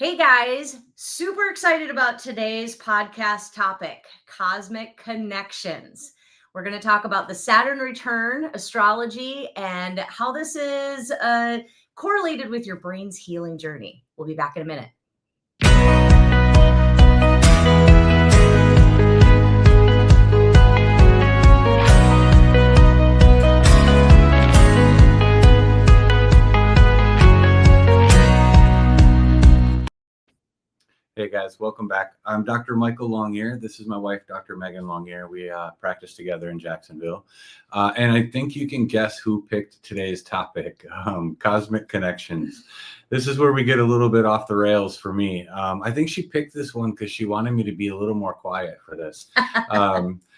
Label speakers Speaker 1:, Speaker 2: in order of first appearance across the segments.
Speaker 1: Hey guys, super excited about today's podcast topic, cosmic connections. We're going to talk about the Saturn return, astrology, and how this is correlated with your brain's healing journey. We'll be back in a minute.
Speaker 2: Hey guys, welcome back. I'm Dr. Michael Longyear. This is my wife, Dr. Meaghan Longyear. We practice together in Jacksonville. And I think you can guess who picked today's topic, cosmic connections. This is where we get a little bit off the rails for me. I think she picked this one because she wanted me to be a little more quiet for this.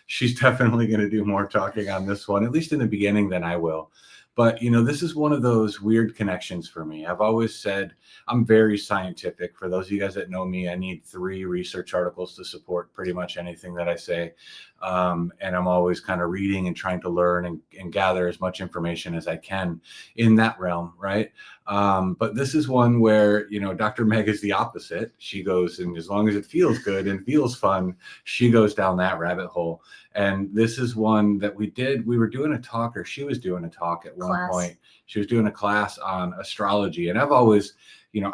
Speaker 2: She's definitely going to do more talking on this one, at least in the beginning, than I will. But, this is one of those weird connections for me. I've always said I'm very scientific. For those of you guys that know me, I need 3 research articles to support pretty much anything that I say. And I'm always kind of reading and trying to learn and gather as much information as I can in that realm, right? But this is one where, Dr. Meg is the opposite. She goes, and as long as it feels good and feels fun, she goes down that rabbit hole. And this is one that we were doing a talk, or she was doing a talk at one point. She was doing a class on astrology. And I've always,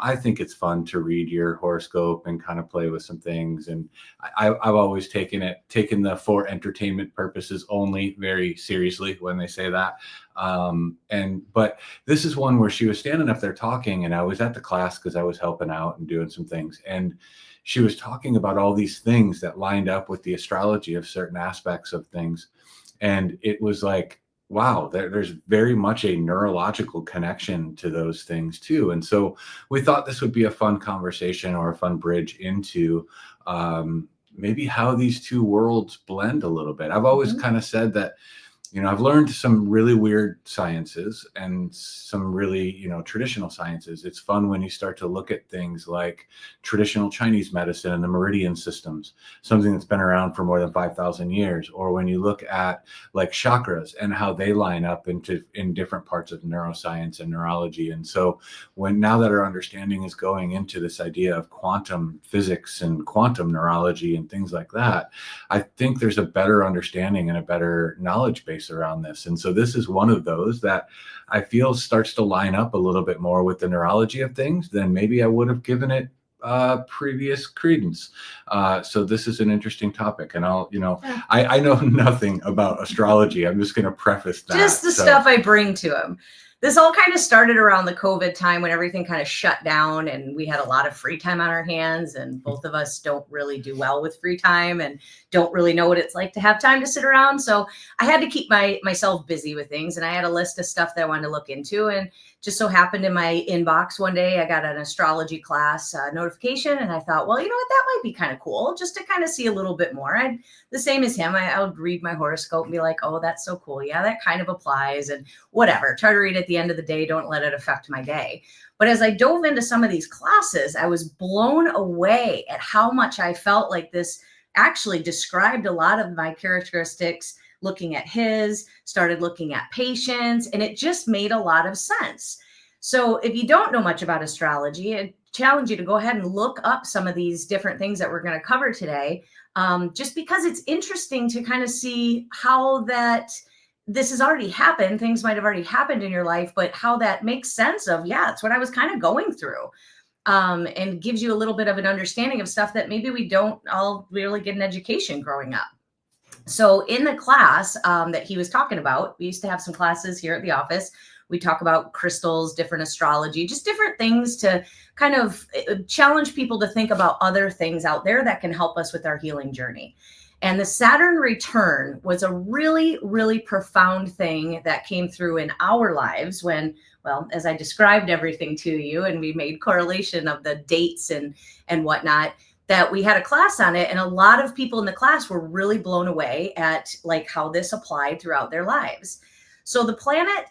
Speaker 2: I think it's fun to read your horoscope and kind of play with some things. And I've always taken the for entertainment purposes only very seriously when they say that. But this is one where she was standing up there talking, and I was at the class because I was helping out and doing some things. And she was talking about all these things that lined up with the astrology of certain aspects of things. And it was like, wow, there's very much a neurological connection to those things too. And so we thought this would be a fun conversation or a fun bridge into maybe how these two worlds blend a little bit. I've always kind of said that, I've learned some really weird sciences and some really, traditional sciences. It's fun when you start to look at things like traditional Chinese medicine and the meridian systems, something that's been around for more than 5,000 years. Or when you look at like chakras and how they line up in different parts of neuroscience and neurology. And so now that our understanding is going into this idea of quantum physics and quantum neurology and things like that, I think there's a better understanding and a better knowledge base around this. And so this is one of those that I feel starts to line up a little bit more with the neurology of things than maybe I would have given it previous credence. So this is an interesting topic, and I know nothing about astrology. I'm just going to preface that.
Speaker 1: Just the stuff I bring to him. This all kind of started around the COVID time when everything kind of shut down and we had a lot of free time on our hands, and both of us don't really do well with free time and don't really know what it's like to have time to sit around. So I had to keep myself busy with things, and I had a list of stuff that I wanted to look into, and just so happened in my inbox one day, I got an astrology class notification, and I thought, well, you know what, that might be kind of cool just to kind of see a little bit more. The same as him, I would read my horoscope and be like, oh, that's so cool. Yeah, that kind of applies, and whatever. Try to read at the end of the day. Don't let it affect my day. But as I dove into some of these classes, I was blown away at how much I felt like this actually described a lot of my characteristics. Looking at started looking at patients, and it just made a lot of sense. So if you don't know much about astrology, I challenge you to go ahead and look up some of these different things that we're going to cover today, just because it's interesting to kind of see how that this has already happened. Things might have already happened in your life, but how that makes sense of, yeah, it's what I was kind of going through. And gives you a little bit of an understanding of stuff that maybe we don't all really get an education growing up. So in the class that he was talking about, we used to have some classes here at the office. We talk about crystals, different astrology, just different things to kind of challenge people to think about other things out there that can help us with our healing journey. And the Saturn return was a really, really profound thing that came through in our lives when, well, as I described everything to you, and we made correlation of the dates and whatnot, that we had a class on it, and a lot of people in the class were really blown away at like how this applied throughout their lives. So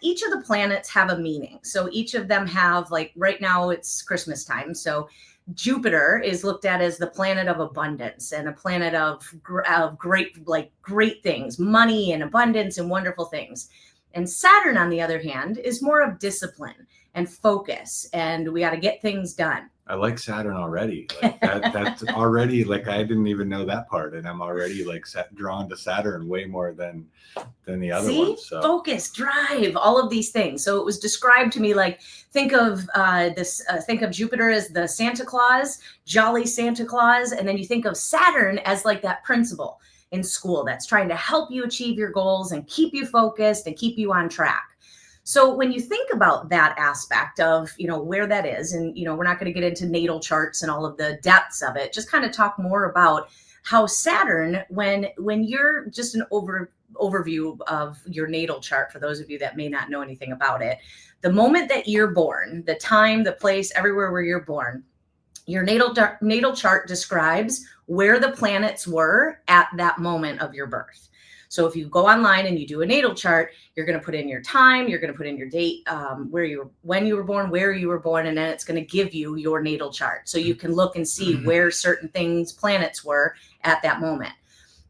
Speaker 1: each of the planets have a meaning. So each of them have, like right now it's Christmas time. So Jupiter is looked at as the planet of abundance and a planet of great things, money and abundance and wonderful things. And Saturn, on the other hand, is more of discipline and focus, and we got to get things done.
Speaker 2: I like Saturn already. Like that's already like, I didn't even know that part, and I'm already like drawn to Saturn way more than the other ones. So.
Speaker 1: Focus, drive, all of these things. So it was described to me like, think of think of Jupiter as the Santa Claus, jolly Santa Claus, and then you think of Saturn as like that principal in school that's trying to help you achieve your goals and keep you focused and keep you on track. So when you think about that aspect of, where that is, and, we're not going to get into natal charts and all of the depths of it, just kind of talk more about how Saturn, when you're just an overview of your natal chart, for those of you that may not know anything about it, the moment that you're born, the time, the place, everywhere where you're born, your natal chart describes where the planets were at that moment of your birth. So if you go online and you do a natal chart, you're going to put in your time, you're going to put in your date, when you were born, where you were born, and then it's going to give you your natal chart. So you can look and see where certain planets were at that moment.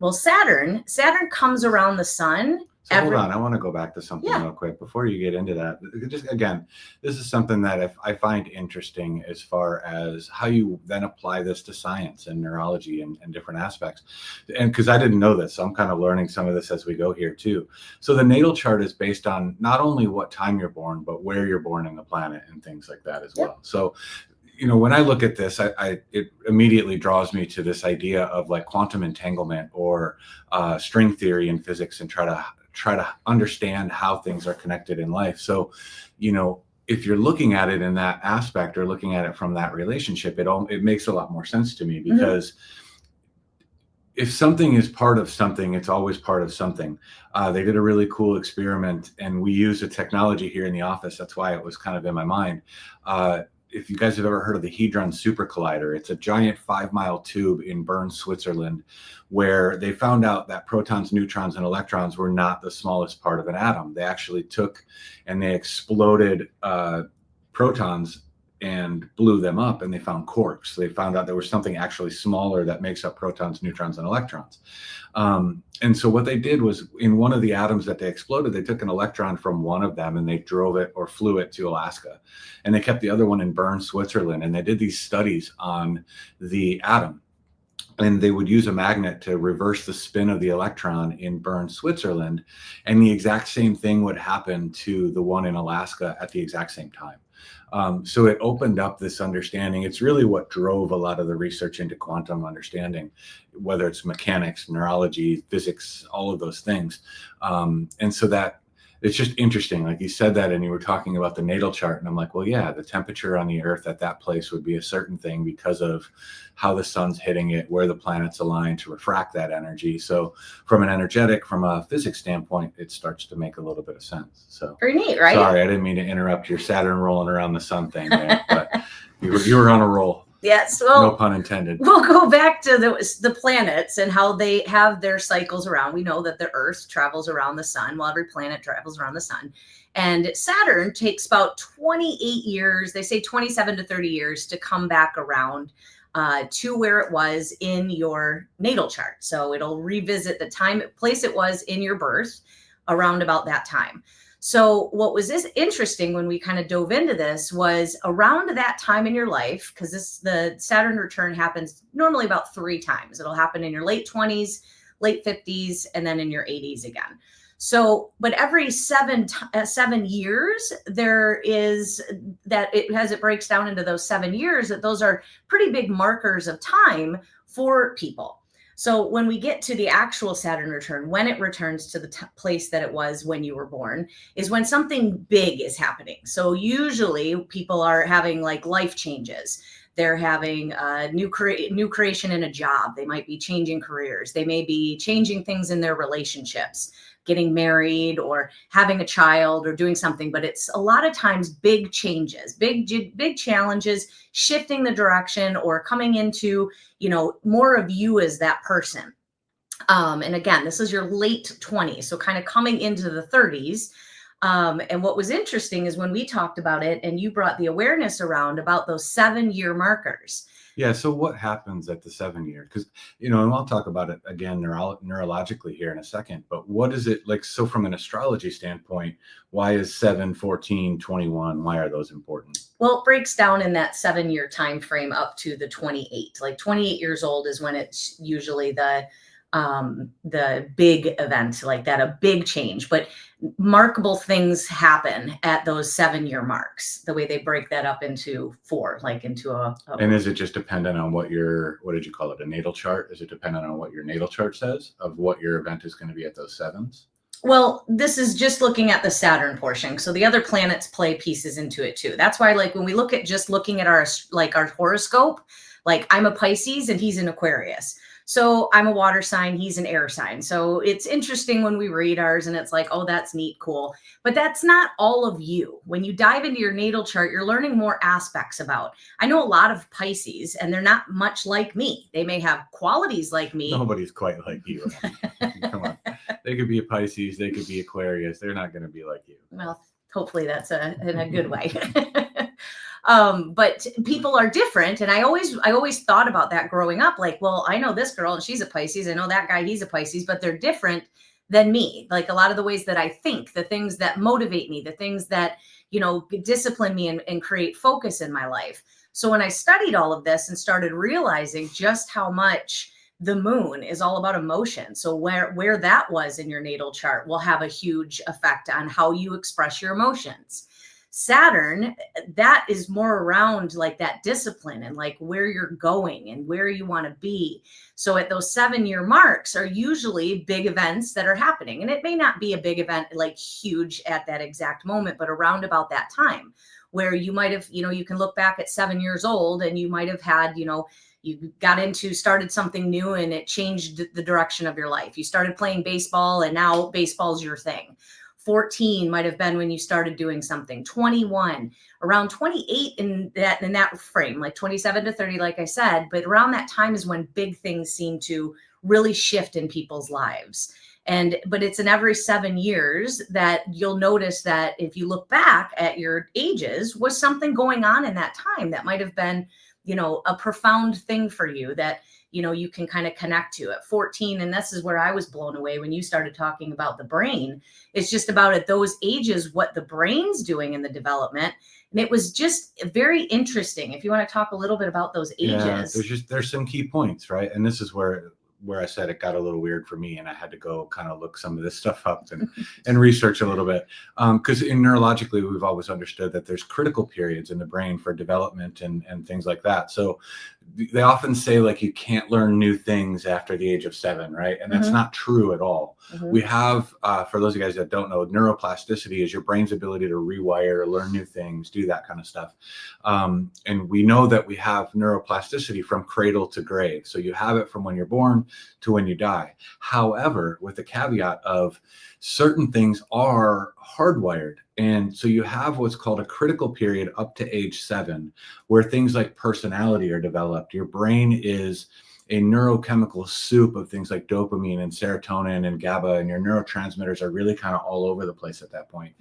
Speaker 1: Well, Saturn comes around the sun.
Speaker 2: So hold on, I want to go back to something real quick before you get into that. Just again, this is something that I find interesting as far as how you then apply this to science and neurology and different aspects. And because I didn't know this, so I'm kind of learning some of this as we go here too. So the natal chart is based on not only what time you're born, but where you're born in the planet and things like that as well. So when I look at this, it immediately draws me to this idea of like quantum entanglement or string theory in physics, and try to understand how things are connected in life. So, if you're looking at it in that aspect or looking at it from that relationship, it makes a lot more sense to me, because if something is part of something, it's always part of something. They did a really cool experiment, and we use a technology here in the office. That's why it was kind of in my mind. If you guys have ever heard of the Hadron Super Collider, it's a giant 5-mile tube in Bern, Switzerland, where they found out that protons, neutrons, and electrons were not the smallest part of an atom. They actually took and they exploded protons and blew them up, and they found quarks. They found out there was something actually smaller that makes up protons, neutrons, and electrons. And so what they did was, in one of the atoms that they exploded, they took an electron from one of them and they drove it or flew it to Alaska, and they kept the other one in Bern, Switzerland. And they did these studies on the atom, and they would use a magnet to reverse the spin of the electron in Bern, Switzerland, and the exact same thing would happen to the one in Alaska at the exact same time. So it opened up this understanding. It's really what drove a lot of the research into quantum understanding, whether it's mechanics, neurology, physics, all of those things. And so that it's just interesting. Like you said that, and you were talking about the natal chart, and I'm like, well, yeah, the temperature on the Earth at that place would be a certain thing because of how the sun's hitting it, where the planets align to refract that energy. So from a physics standpoint, it starts to make a little bit of sense. So
Speaker 1: very neat, right?
Speaker 2: Sorry, I didn't mean to interrupt your Saturn rolling around the sun thing there, but you were on a roll.
Speaker 1: Yes, well,
Speaker 2: no pun intended.
Speaker 1: We'll go back to the planets and how they have their cycles around. We know that the Earth travels around the sun. Well, every planet travels around the sun. And Saturn takes about 28 years, they say 27 to 30 years to come back around to where it was in your natal chart. So it'll revisit the place it was in your birth around about that time. So what was interesting when we kind of dove into this was around that time in your life, because the Saturn return happens normally about 3 times. It'll happen in your late 20s, late 50s, and then in your 80s again. So, but every 7 years, there is that as it breaks down into those 7 years, that those are pretty big markers of time for people. So when we get to the actual Saturn return, when it returns to the place that it was when you were born, is when something big is happening. So usually people are having like life changes. They're having a new creation in a job. They might be changing careers. They may be changing things in their relationships, getting married or having a child or doing something. But it's a lot of times big changes, big challenges, shifting the direction or coming into, more of you as that person. And again, this is your late 20s. So kind of coming into the 30s. And what was interesting is when we talked about it and you brought the awareness around about those 7-year markers.
Speaker 2: Yeah. So what happens at the 7 year? Because, and I'll talk about it again neurologically here in a second, but what is it like? So from an astrology standpoint, why is 7, 14, 21? Why are those important?
Speaker 1: Well, it breaks down in that 7-year time frame up to the 28. Like 28 years old is when it's usually the big event, like that, a big change. But markable things happen at those 7-year marks, the way they break that up into 4, like into a
Speaker 2: and is it just dependent on what did you call it, a natal chart? Is it dependent on what your natal chart says of what your event is going to be at those 7s?
Speaker 1: Well, this is just looking at the Saturn portion. So the other planets play pieces into it too. That's why, like, when we look at just looking at our horoscope, like I'm a Pisces and he's an Aquarius. So I'm a water sign, he's an air sign. So it's interesting when we read ours and it's like, oh, that's neat, cool. But that's not all of you. When you dive into your natal chart, you're learning more aspects about. I know a lot of Pisces and they're not much like me. They may have qualities like me.
Speaker 2: Nobody's quite like you. Come on. They could be a Pisces, they could be Aquarius. They're not going to be like you.
Speaker 1: Well, hopefully that's in a good way. But people are different. And I always thought about that growing up. Like, well, I know this girl and she's a Pisces. I know that guy, he's a Pisces, but they're different than me. Like a lot of the ways that I think, the things that motivate me, the things that, discipline me and create focus in my life. So when I studied all of this and started realizing just how much the moon is all about emotion. So where that was in your natal chart will have a huge effect on how you express your emotions. Saturn, that is more around like that discipline and like where you're going and where you want to be. So at those 7-year marks are usually big events that are happening. And it may not be a big event like huge at that exact moment, but around about that time where you might have, you can look back at 7 years old and you might have had, you started something new and it changed the direction of your life. You started playing baseball and now baseball's your thing. 14 might have been when you started doing something. 21, around 28 in that frame, like 27 to 30, like I said, but around that time is when big things seem to really shift in people's lives. But it's in every 7 years that you'll notice that if you look back at your ages, was something going on in that time that might have been, a profound thing for you that, you can kind of connect to at 14. And this is where I was blown away when you started talking about the brain. It's just about at those ages, what the brain's doing in the development. And it was just very interesting. If you want to talk a little bit about those ages.
Speaker 2: Yeah, there's some key points, right? And this is where I said it got a little weird for me and I had to go kind of look some of this stuff up and research a little bit. Because neurologically, we've always understood that there's critical periods in the brain for development and things like that. So they often say like you can't learn new things after the age of 7, right? And that's not true at all. We have, for those of you guys that don't know, neuroplasticity is your brain's ability to rewire, learn new things, do that kind of stuff. And we know that we have neuroplasticity from cradle to grave. So you have it from when you're born to when you die. However, with the caveat of certain things are hardwired. And so you have what's called a critical period up to age 7, where things like personality are developed. Your brain is a neurochemical soup of things like dopamine and serotonin and GABA, and your neurotransmitters are really kind of all over the place at that point.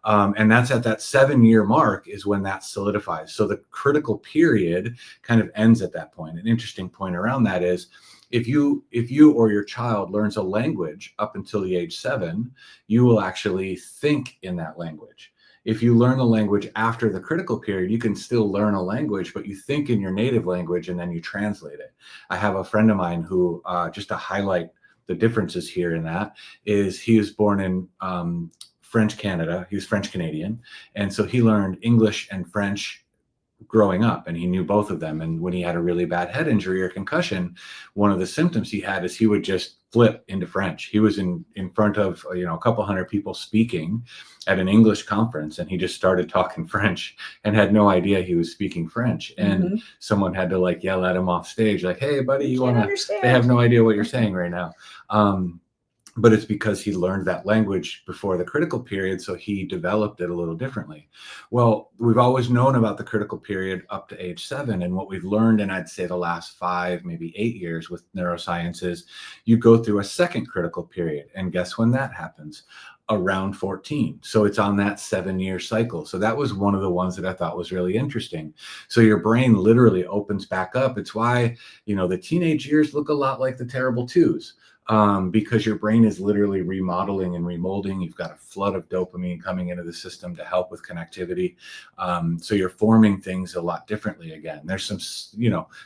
Speaker 2: And that's at that 7-year mark is when that solidifies. So the critical period kind of ends at that point. An interesting point around that is if you or your child learns a language up until the age 7, you will actually think in that language. If you learn a language after the critical period, you can still learn a language, but you think in your native language and then you translate it. I have a friend of mine who, just to highlight the differences here in that, is he was born in French Canada. He was French Canadian. And so he learned English and French growing up, and he knew both of them. And when he had a really bad head injury or concussion, one of the symptoms he had is he would just flip into French. He was in front of a couple hundred people speaking at an English conference, and he just started talking French and had no idea he was speaking French. And someone had to like yell at him off stage, like, "Hey, buddy, you want to?" They have no idea what you're saying right now. but it's because he learned that language before the critical period, so he developed it a little differently. Well, we've always known about the critical period up to age 7, and what we've learned, and I'd say the last 5, maybe 8 years with neuroscience, is you go through a second critical period, and guess when that happens? Around 14. So it's on that 7-year cycle. So that was one of the ones that I thought was really interesting. So your brain literally opens back up. It's why, the teenage years look a lot like the terrible twos. Because your brain is literally remodeling and remolding. You've got a flood of dopamine coming into the system to help with connectivity. So you're forming things a lot differently again. There's some,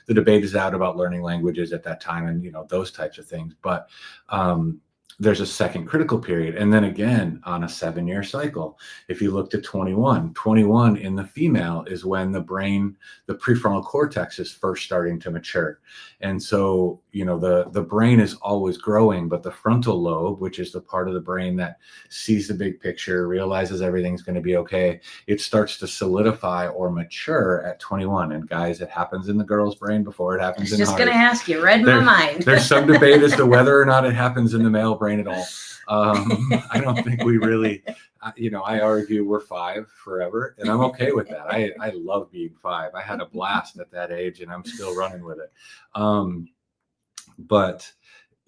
Speaker 2: the debate is out about learning languages at that time and, those types of things. But there's a second critical period. And then again, on a 7-year cycle, if you looked at 21 in the female is when the brain, the prefrontal cortex is first starting to mature. And so, the brain is always growing, but the frontal lobe, which is the part of the brain that sees the big picture, realizes everything's going to be okay, it starts to solidify or mature at 21. And guys, it happens in the girl's brain before it happens in ours.
Speaker 1: Just going to ask you, read my mind.
Speaker 2: There's some debate as to whether or not it happens in the male brain at all. I don't think we really, I argue we're 5 forever, and I'm okay with that. I love being 5. I had a blast at that age, and I'm still running with it. But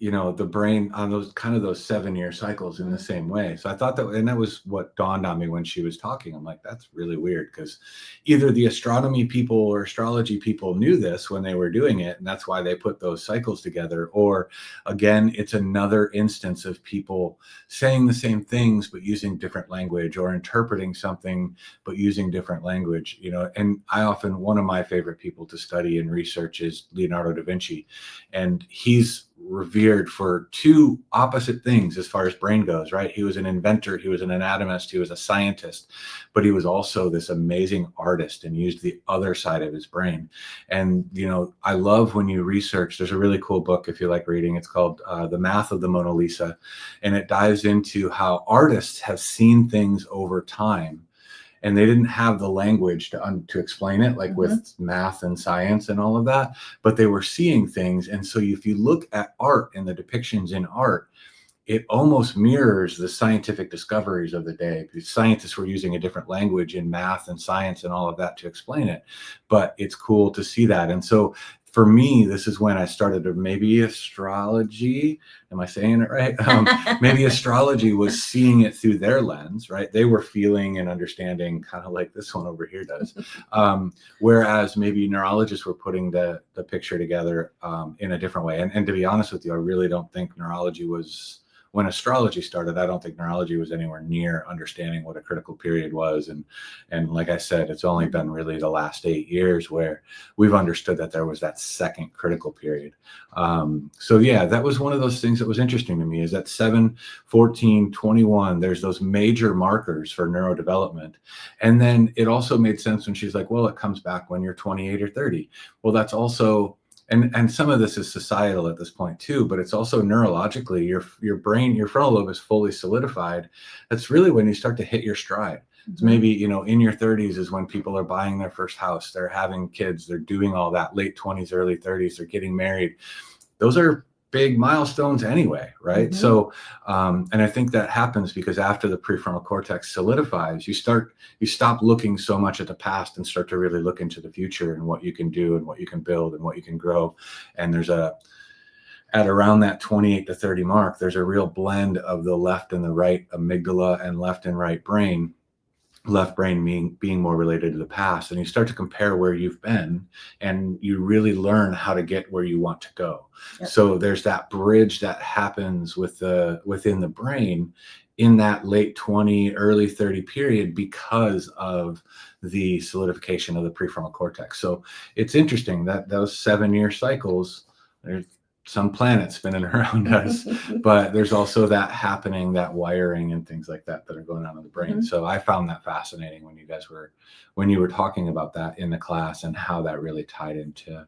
Speaker 2: the brain on those 7-year cycles in the same way. So I thought that was what dawned on me when she was talking. I'm like, that's really weird, because either the astronomy people or astrology people knew this when they were doing it, and that's why they put those cycles together. Or again, it's another instance of people saying the same things, but using different language, or interpreting something, but using different language, and one of my favorite people to study and research is Leonardo da Vinci. And he's revered for 2 opposite things as far as brain goes, right? He was an inventor, he was an anatomist, he was a scientist, but he was also this amazing artist and used the other side of his brain. And, I love when you research, there's a really cool book if you like reading, it's called The Math of the Mona Lisa. And it dives into how artists have seen things over time, and they didn't have the language to explain it, like with math and science and all of that, but they were seeing things. And so if you look at art and the depictions in art, it almost mirrors the scientific discoveries of the day, because scientists were using a different language in math and science and all of that to explain it. But it's cool to see that. And so for me, this is when I started to maybe astrology. Am I saying it right? Maybe astrology was seeing it through their lens, right? They were feeling and understanding kind of like this one over here does. Whereas maybe neurologists were putting the picture together in a different way. And to be honest with you, I really don't think neurology was, when astrology started, I don't think neurology was anywhere near understanding what a critical period was. And like I said, it's only been really the last 8 years where we've understood that there was that second critical period. So yeah, that was one of those things that was interesting to me, is that 7, 14, 21, there's those major markers for neurodevelopment. And then it also made sense when she's like, well, it comes back when you're 28 or 30. Well, that's also, and some of this is societal at this point too, but it's also neurologically, your brain, your frontal lobe is fully solidified. That's really when you start to hit your stride. It's maybe, in your 30s is when people are buying their first house, they're having kids, they're doing all that, late 20s, early 30s, they're getting married. Those are big milestones anyway, right? So, and I think that happens because after the prefrontal cortex solidifies, you stop looking so much at the past and start to really look into the future and what you can do and what you can build and what you can grow. And there's at around that 28 to 30 mark, there's a real blend of the left and the right amygdala and left and right brain. Left brain being more related to the past, and you start to compare where you've been, and you really learn how to get where you want to go. Yep. So there's that bridge that happens within the brain in that late 20, early 30 period because of the solidification of the prefrontal cortex. So it's interesting that those 7-year cycles, there's some planets spinning around us, but there's also that happening, that wiring and things like that are going on in the brain. So I found that fascinating when you were talking about that in the class, and how that really tied into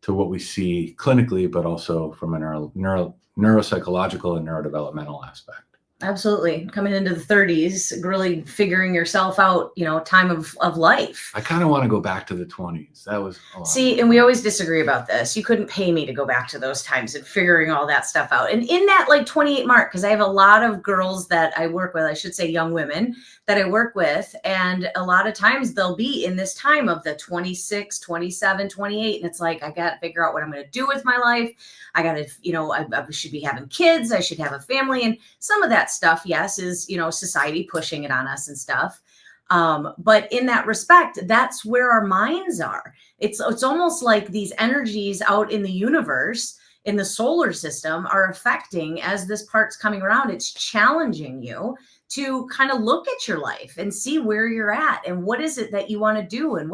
Speaker 2: what we see clinically, but also from a neuropsychological and neurodevelopmental aspect.
Speaker 1: Absolutely. Coming into the 30s, really figuring yourself out, time of life.
Speaker 2: I kind of want to go back to the 20s. That was a lot.
Speaker 1: See, and we always disagree about this. You couldn't pay me to go back to those times and figuring all that stuff out. And in that like 28 mark, because I have a lot of girls that I work with, I should say young women that I work with. And a lot of times they'll be in this time of the 26, 27, 28. And it's like, I got to figure out what I'm going to do with my life. I got to, I should be having kids. I should have a family. And some of that stuff, yes, is, society pushing it on us and stuff. But in that respect, that's where our minds are. It's almost like these energies out in the universe, in the solar system, are affecting as this part's coming around. It's challenging you to kind of look at your life and see where you're at and what is it that you want to do and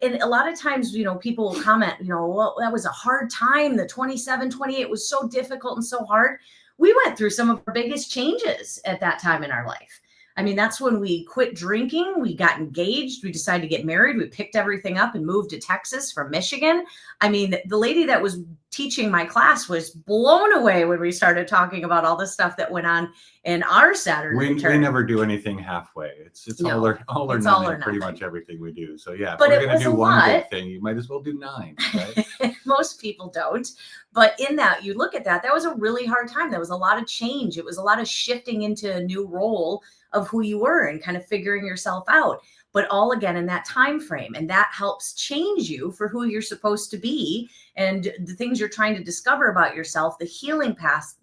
Speaker 1: and a lot of times, people will comment, well, that was a hard time. The 27, 28 was so difficult and so hard. We went through some of our biggest changes at that time in our life. I mean, that's when we quit drinking. We got engaged. We decided to get married. We picked everything up and moved to Texas from Michigan. I mean, the lady that was teaching my class was blown away when we started talking about all the stuff that went on in our Saturn Return.
Speaker 2: We never do anything halfway. It's all or nothing, pretty much everything we do. So yeah, if
Speaker 1: but
Speaker 2: we're going to do one good thing, you might as well do 9, right?
Speaker 1: Most people don't. But in that, you look at that was a really hard time. There was a lot of change. It was a lot of shifting into a new role of who you were and kind of figuring yourself out, but all again in that time frame. And that helps change you for who you're supposed to be and the things you're trying to discover about yourself, the healing path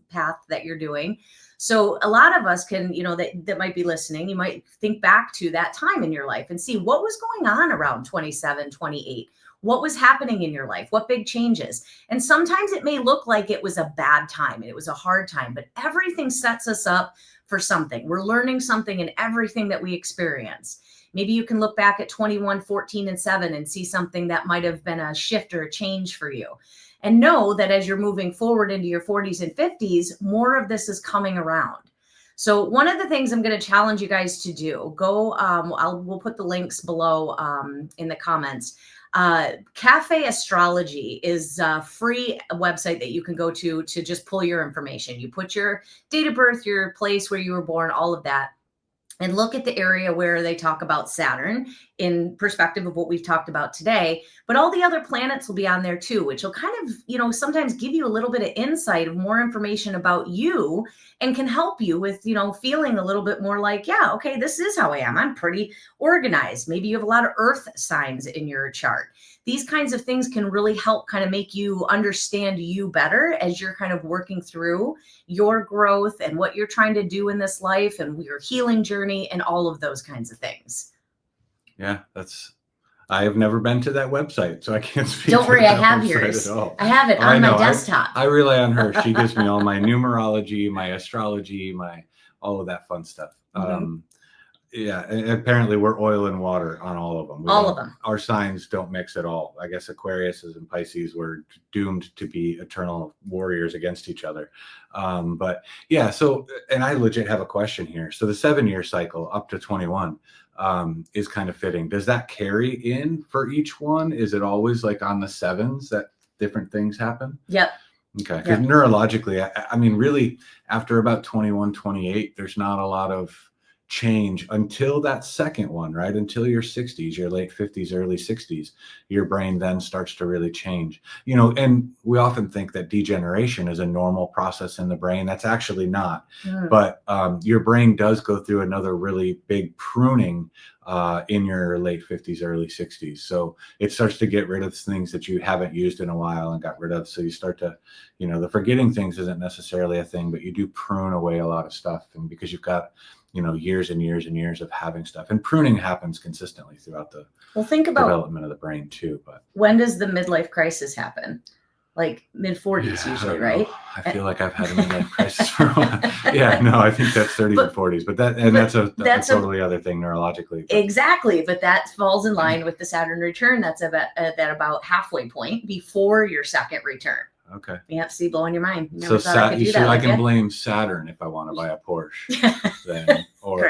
Speaker 1: that you're doing. So a lot of us can, that might be listening, you might think back to that time in your life and see what was going on around 27, 28. What was happening in your life? What big changes? And sometimes it may look like it was a bad time and it was a hard time, but everything sets us up for something. We're learning something in everything that we experience. Maybe you can look back at 21, 14, and 7 and see something that might have been a shift or a change for you. And know that as you're moving forward into your 40s and 50s, more of this is coming around. So one of the things I'm going to challenge you guys to do, we'll put the links below in the comments. Cafe Astrology is a free website that you can go to just pull your information. You put your date of birth, your place where you were born, all of that, and look at the area where they talk about Saturn in perspective of what we've talked about today. But all the other planets will be on there too, which will kind of, sometimes give you a little bit of insight of more information about you and can help you with, feeling a little bit more like, yeah, okay, this is how I am. I'm pretty organized. Maybe you have a lot of earth signs in your chart. These kinds of things can really help kind of make you understand you better as you're kind of working through your growth and what you're trying to do in this life and your healing journey and all of those kinds of things.
Speaker 2: Yeah, I have never been to that website, so I can't speak.
Speaker 1: Don't worry, I have yours. I have it on my desktop.
Speaker 2: I rely on her. She gives me all my numerology, my astrology, all of that fun stuff.
Speaker 1: Mm-hmm.
Speaker 2: Yeah, and apparently we're oil and water on all of them.
Speaker 1: All of them.
Speaker 2: Our signs don't mix at all. I guess Aquarius and Pisces were doomed to be eternal warriors against each other. But yeah, and I legit have a question here. So the 7-year cycle up to 21 is kind of fitting. Does that carry in for each one? Is it always like on the 7s that different things happen?
Speaker 1: Yep.
Speaker 2: Okay. Because neurologically, I mean, really, after about 21, 28, there's not a lot of change until that second one, right? Until your 60s, your late 50s, early 60s, your brain then starts to really change. And we often think that degeneration is a normal process in the brain. That's actually not. But your brain does go through another really big pruning in your late 50s, early 60s. So it starts to get rid of things that you haven't used in a while and got rid of. So you start to, the forgetting things isn't necessarily a thing, but you do prune away a lot of stuff. And because you've got years and years and years of having stuff, and pruning happens consistently throughout the development of the brain too. But when does the midlife crisis happen? Like mid-40s usually, right? I feel like I've had a midlife crisis for a while. Yeah, no, I think that's 30s and 40s, but that's a totally other thing neurologically. Exactly, but that falls in line with the Saturn return. That's about halfway point before your second return. Okay. Yep. See, blowing your mind. I can blame Saturn if I want to buy a Porsche.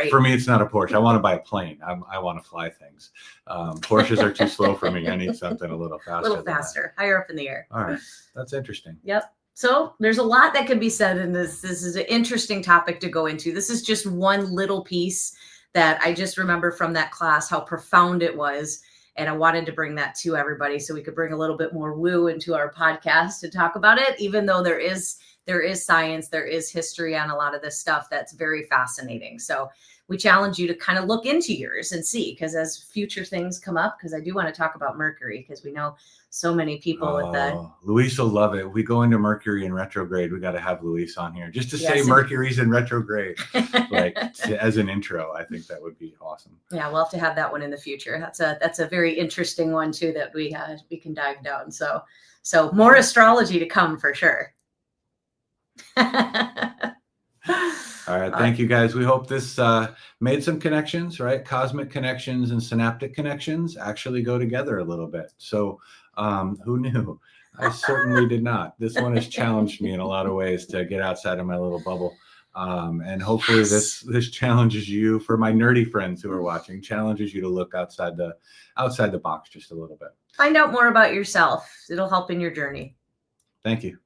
Speaker 2: For me, it's not a Porsche. I want to buy a plane. I want to fly things. Porsches are too slow for me. I need something a little faster. Higher up in the air. All right. That's interesting. Yep.
Speaker 1: So there's a lot that can be said in this. This is an interesting topic to go into. This is just one little piece that I just remember from that class, how profound it was. And I wanted to bring that to everybody so we could bring a little bit more woo into our podcast to talk about it, even though there is science, there is history on a lot of this stuff that's very fascinating. So we challenge you to kind of look into yours and see, because as future things come up, because I do want to talk about Mercury, because we know so many people with that.
Speaker 2: Luis will love it. We go into Mercury in retrograde. We got to have Luis on here just to say Mercury's in retrograde, as an intro. I think that would be awesome.
Speaker 1: Yeah, we'll have to have that one in the future. That's a very interesting one too that we can dive down. So more astrology to come for sure.
Speaker 2: All right. Thank you, guys. We hope this made some connections, right? Cosmic connections and synaptic connections actually go together a little bit. So who knew? I certainly did not. This one has challenged me in a lot of ways to get outside of my little bubble. And hopefully this challenges you, for my nerdy friends who are watching, challenges you to look outside the box just a little bit.
Speaker 1: Find out more about yourself. It'll help in your journey.
Speaker 2: Thank you.